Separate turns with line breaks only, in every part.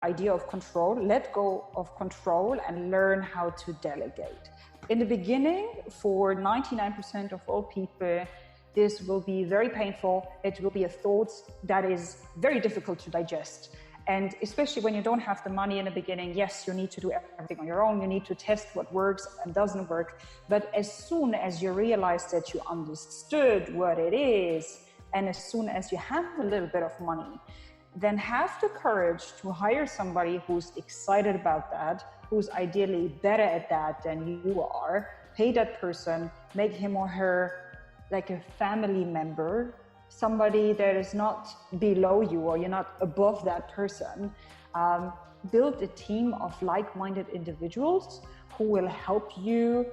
idea of control, let go of control and learn how to delegate. In the beginning, for 99% of all people, this will be very painful. It will be a thought that is very difficult to digest. And especially when you don't have the money in the beginning, yes, you need to do everything on your own. You need to test what works and doesn't work. But as soon as you realize that you understood what it is, and as soon as you have a little bit of money, then have the courage to hire somebody who's excited about that, who's ideally better at that than you are. Pay that person, make him or her like a family member, somebody that is not below you or you're not above that person. Build a team of like-minded individuals who will help you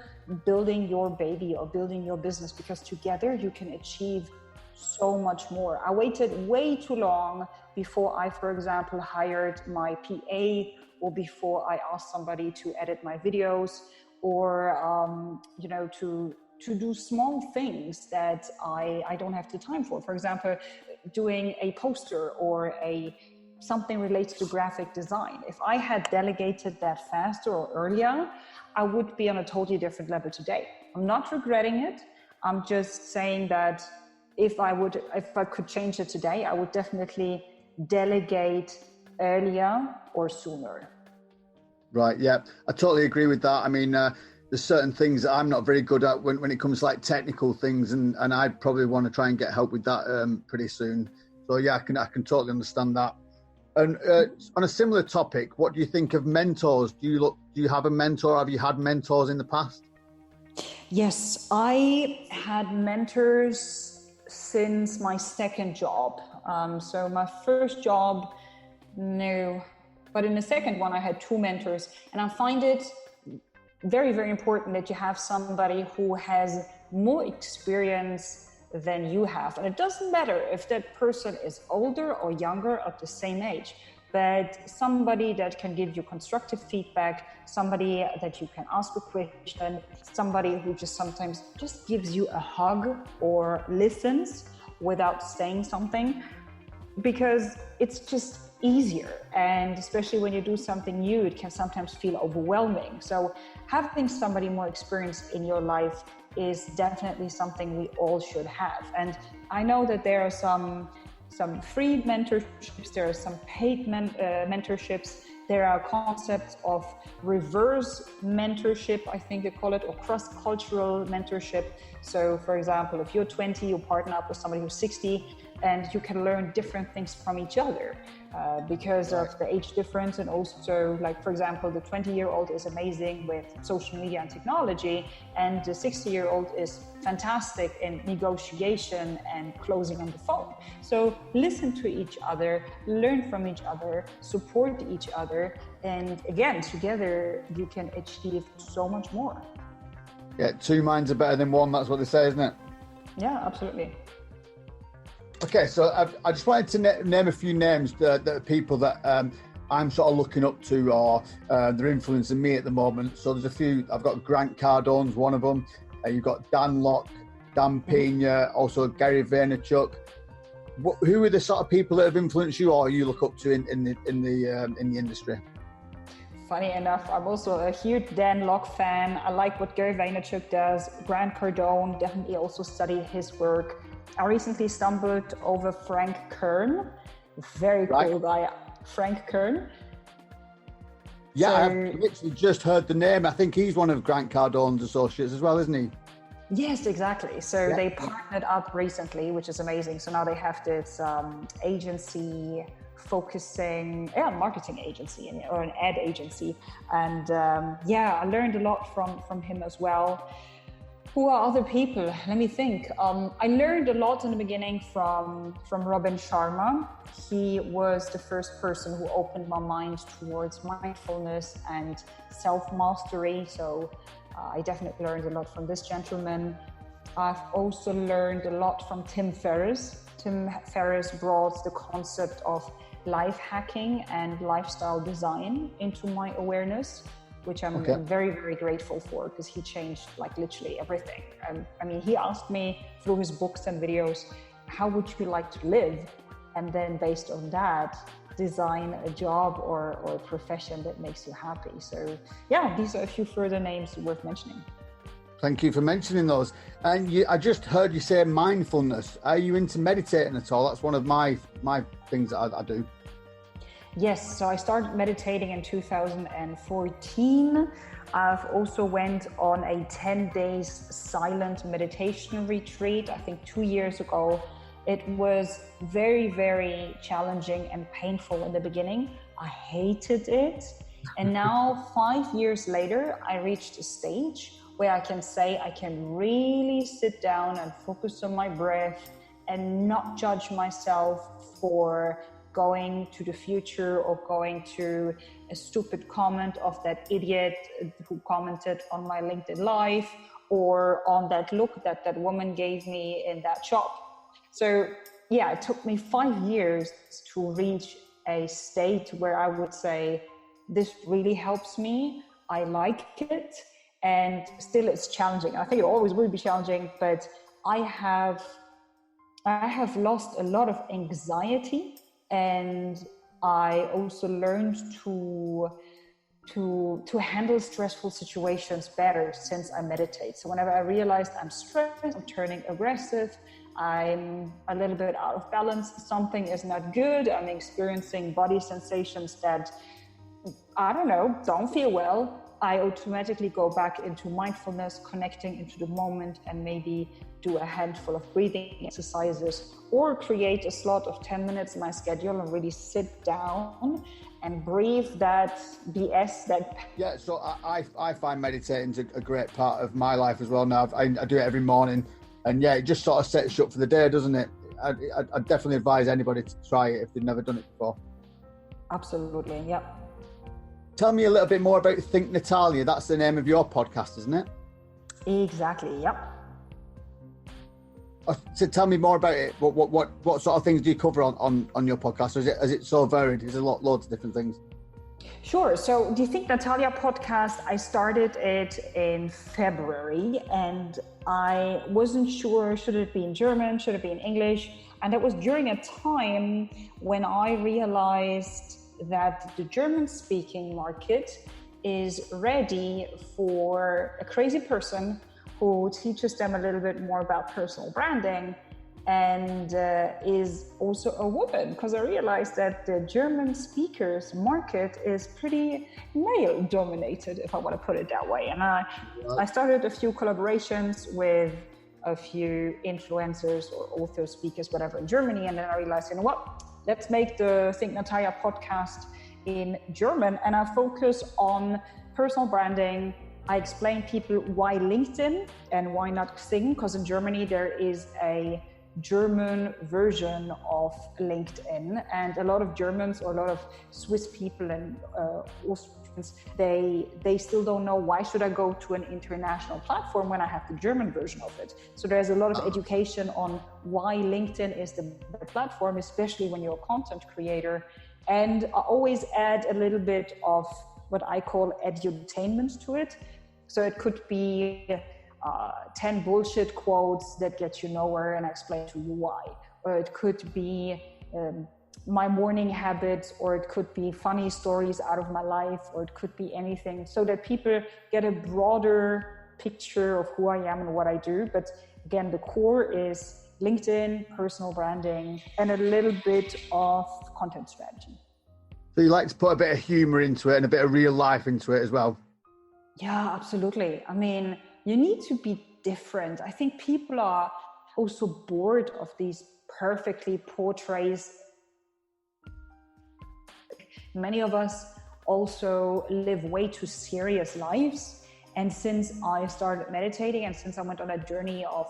building your baby or building your business, because together you can achieve so much more. I waited way too long before I, for example, hired my PA, or before I asked somebody to edit my videos, or to do small things that I don't have the time for. For example, doing a poster or something related to graphic design. If I had delegated that faster or earlier, I would be on a totally different level today. I'm not regretting it. I'm just saying that if I could change it today, I would definitely delegate earlier or sooner.
Right, yeah, I totally agree with that. I mean, there's certain things that I'm not very good at when it comes to like technical things, and I'd probably want to try and get help with that pretty soon. So yeah, I can totally understand that. And on a similar topic, what do you think of mentors? Do you have a mentor? Have you had mentors in the past?
Yes, I had mentors since my second job. So my first job, no, but in the second one I had two mentors, and I find it very, very important that you have somebody who has more experience than you have. And it doesn't matter if that person is older or younger or the same age, but somebody that can give you constructive feedback, somebody that you can ask a question, somebody who just sometimes just gives you a hug or listens without saying something, because it's just easier. And especially when you do something new, it can sometimes feel overwhelming. So having somebody more experienced in your life is definitely something we all should have. And I know that there are some free mentorships, there are some paid mentorships, there are concepts of reverse mentorship, I think they call it, or cross-cultural mentorship. So for example, if you're 20, you partner up with somebody who's 60, and you can learn different things from each other because of the age difference. And also, like, for example, the 20-year-old is amazing with social media and technology, and the 60-year-old is fantastic in negotiation and closing on the phone. So listen to each other, learn from each other, support each other, and again, together you can achieve so much more.
Yeah, two minds are better than one, that's what they say, isn't it?
Yeah, absolutely.
Okay, so I just wanted to name a few names that are people that I'm sort of looking up to, or they're influencing me at the moment. So there's a few. I've got Grant Cardone's one of them. You've got Dan Locke, Dan Pena, also Gary Vaynerchuk. Who are the sort of people that have influenced you, or you look up to in the industry?
Funny enough, I'm also a huge Dan Locke fan. I like what Gary Vaynerchuk does. Grant Cardone, definitely also studied his work. I recently stumbled over Frank Kern, very cool guy, Frank Kern.
Yeah, I've literally just heard the name. I think he's one of Grant Cardone's associates as well, isn't he?
Yes, exactly. So they partnered up recently, which is amazing. So now they have this agency focusing, marketing agency or an ad agency. And I learned a lot from him as well. Who are other people? Let me think. I learned a lot in the beginning from Robin Sharma. He was the first person who opened my mind towards mindfulness and self-mastery. So I definitely learned a lot from this gentleman. I've also learned a lot from Tim Ferriss. Tim Ferriss brought the concept of life hacking and lifestyle design into my awareness, which I'm very, very grateful for, because he changed like literally everything. I mean, he asked me through his books and videos, how would you like to live? And then based on that, design a job or a profession that makes you happy. So yeah, these are a few further names worth mentioning.
Thank you for mentioning those. And I just heard you say mindfulness. Are you into meditating at all? That's one of my things that I do.
Yes, so I started meditating in 2014. I've also went on a 10 days silent meditation retreat, I think 2 years ago. It was very, very challenging and painful in the beginning. I hated it. And now 5 years later, I reached a stage where I can say I can really sit down and focus on my breath and not judge myself for going to the future or going to a stupid comment of that idiot who commented on my LinkedIn Live or on that look that that woman gave me in that shop. So yeah, it took me 5 years to reach a state where I would say, this really helps me, I like it, and still it's challenging. I think it always will be challenging, but I have lost a lot of anxiety, and I also learned to handle stressful situations better since I meditate. So whenever I realized I'm stressed, I'm turning aggressive, I'm a little bit out of balance, something is not good, I'm experiencing body sensations that, I don't know, don't feel well, I automatically go back into mindfulness, connecting into the moment, and maybe do a handful of breathing exercises or create a slot of 10 minutes in my schedule and really sit down and breathe that BS that...
Yeah, so I find meditating a great part of my life as well now. I do it every morning, and yeah, it just sort of sets you up for the day, doesn't it? I definitely advise anybody to try it if they've never done it before.
Absolutely, yeah.
Tell me a little bit more about Think Natalia. That's the name of your podcast, isn't it?
Exactly, yep.
So tell me more about it. What sort of things do you cover on your podcast? Or is it so varied? There's loads of different things.
Sure. So the Think Natalia podcast, I started it in February, and I wasn't sure, should it be in German, should it be in English? And that was during a time when I realized that the German-speaking market is ready for a crazy person who teaches them a little bit more about personal branding and is also a woman, because I realized that the German speakers market is pretty male dominated, if I want to put it that way. And I started a few collaborations with a few influencers or authors, speakers, whatever in Germany. And then I realized, you know what? Let's make the Think Natalia podcast in German, and I focus on personal branding. I explain people why LinkedIn and why not Xing, because in Germany there is a German version of LinkedIn, and a lot of Germans or a lot of Swiss people and Austrians, they still don't know, why should I go to an international platform when I have the German version of it? So there's a lot of education on why LinkedIn is the better platform, especially when you're a content creator. And I always add a little bit of what I call edutainment to it. So it could be 10 bullshit quotes that get you nowhere, and I explain to you why. Or it could be my morning habits, or it could be funny stories out of my life, or it could be anything, so that people get a broader picture of who I am and what I do. But again, the core is LinkedIn, personal branding, and a little bit of content strategy.
So you like to put a bit of humor into it and a bit of real life into it as well?
Yeah, absolutely. I mean, you need to be different. I think people are also bored of these perfectly portrays. Many of us also live way too serious lives. And since I started meditating and since I went on a journey of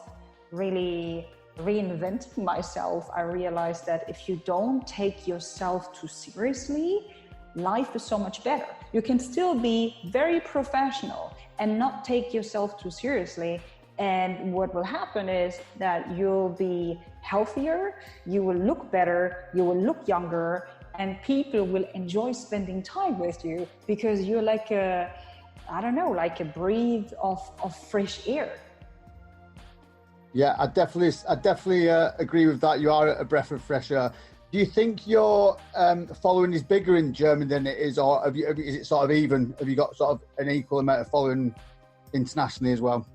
really reinventing myself, I realized that if you don't take yourself too seriously, life is so much better. You can still be very professional and not take yourself too seriously. And what will happen is that you'll be healthier, you will look better, you will look younger, and people will enjoy spending time with you because you're like a breath of fresh air. Yeah,
I definitely agree with that. You are a breath of fresh air. Do you think your following is bigger in Germany than it is, or is it sort of even? Have you got sort of an equal amount of following internationally as well?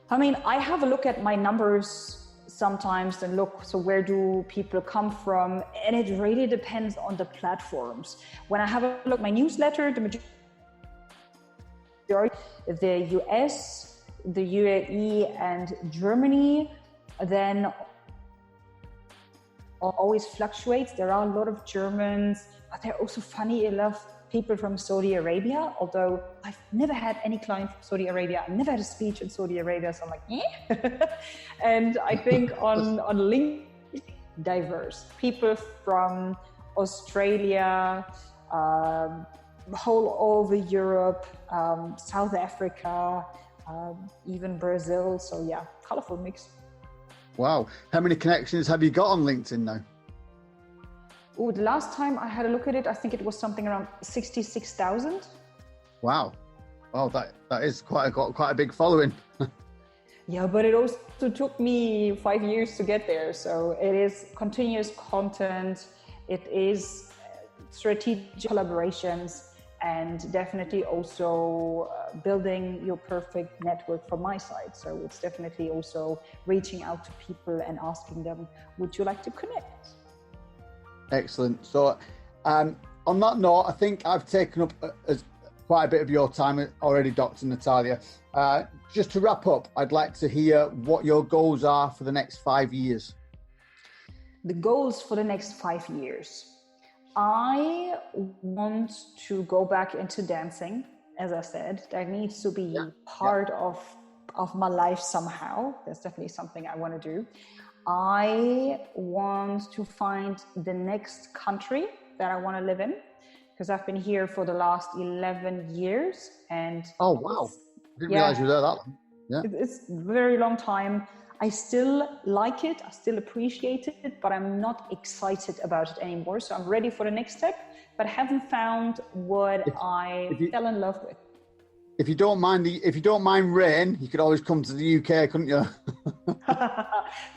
I mean, I have a look at my numbers sometimes and look, so where do people come from? And it really depends on the platforms. When I have a look at my newsletter, the majority, the US, the UAE and Germany, then always fluctuates. There are a lot of Germans, but they're also, funny enough, people from Saudi Arabia, although I've never had any client from Saudi Arabia. I never had a speech in Saudi Arabia, so I'm like, eh? And I think on LinkedIn, diverse. People from Australia, whole over Europe, South Africa, even Brazil. So yeah, colorful mix.
Wow. How many connections have you got on LinkedIn now?
Oh, the last time I had a look at it, I think it was something around 66,000.
Wow. Oh, that is quite a big following.
Yeah, but it also took me 5 years to get there. So it is continuous content. It is strategic collaborations, and definitely also building your perfect network from my side. So it's definitely also reaching out to people and asking them, would you like to connect?
Excellent. So on that note, I think I've taken up quite a bit of your time already, Dr. Natalia. Just to wrap up, I'd like to hear what your goals are for the next 5 years.
The goals for the next 5 years. I want to go back into dancing. As I said, that needs to be part of my life somehow. That's definitely something I want to do. I want to find the next country that I want to live in, because I've been here for the last 11 years. And
oh, wow. I didn't realize you were there that long. Yeah.
It's a very long time. I still like it. I still appreciate it, but I'm not excited about it anymore. So I'm ready for the next step, but haven't found what I fell in love with.
If you don't mind rain, you could always come to the UK, couldn't you?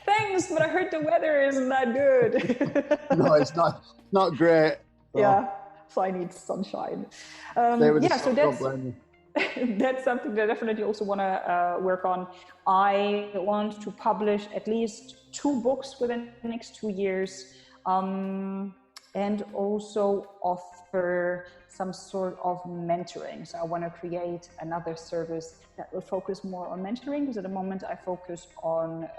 Thanks, but I heard the weather isn't that good.
No, it's not great.
So. Yeah, so I need sunshine. So that's something that I definitely also want to work on. I want to publish at least 2 books within the next 2 years, and also offer some sort of mentoring. So I want to create another service that will focus more on mentoring, because at the moment I focus on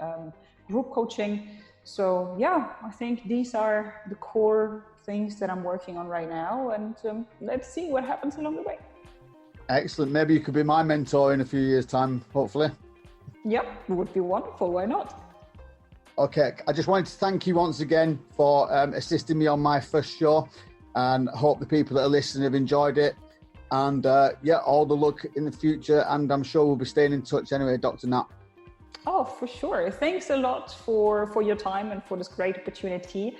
group coaching. So yeah, I think these are the core things that I'm working on right now, and let's see what happens along the way.
Excellent. Maybe you could be my mentor in a few years' time, hopefully.
Yep, it would be wonderful. Why not?
Okay, I just wanted to thank you once again for assisting me on my first show, and hope the people that are listening have enjoyed it. And all the luck in the future, and I'm sure we'll be staying in touch anyway, Dr. Nat. Oh,
for sure. Thanks a lot for your time and for this great opportunity.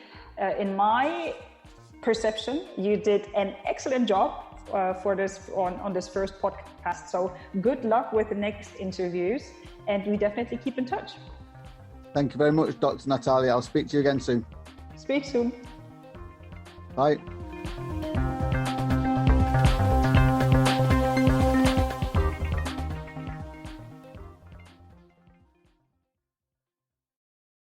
In my perception, you did an excellent job for this on this first podcast. So good luck with the next interviews, and we definitely keep in touch.
Thank you very much, Dr. Natalia. I'll speak to you again soon.
Speak soon.
Bye.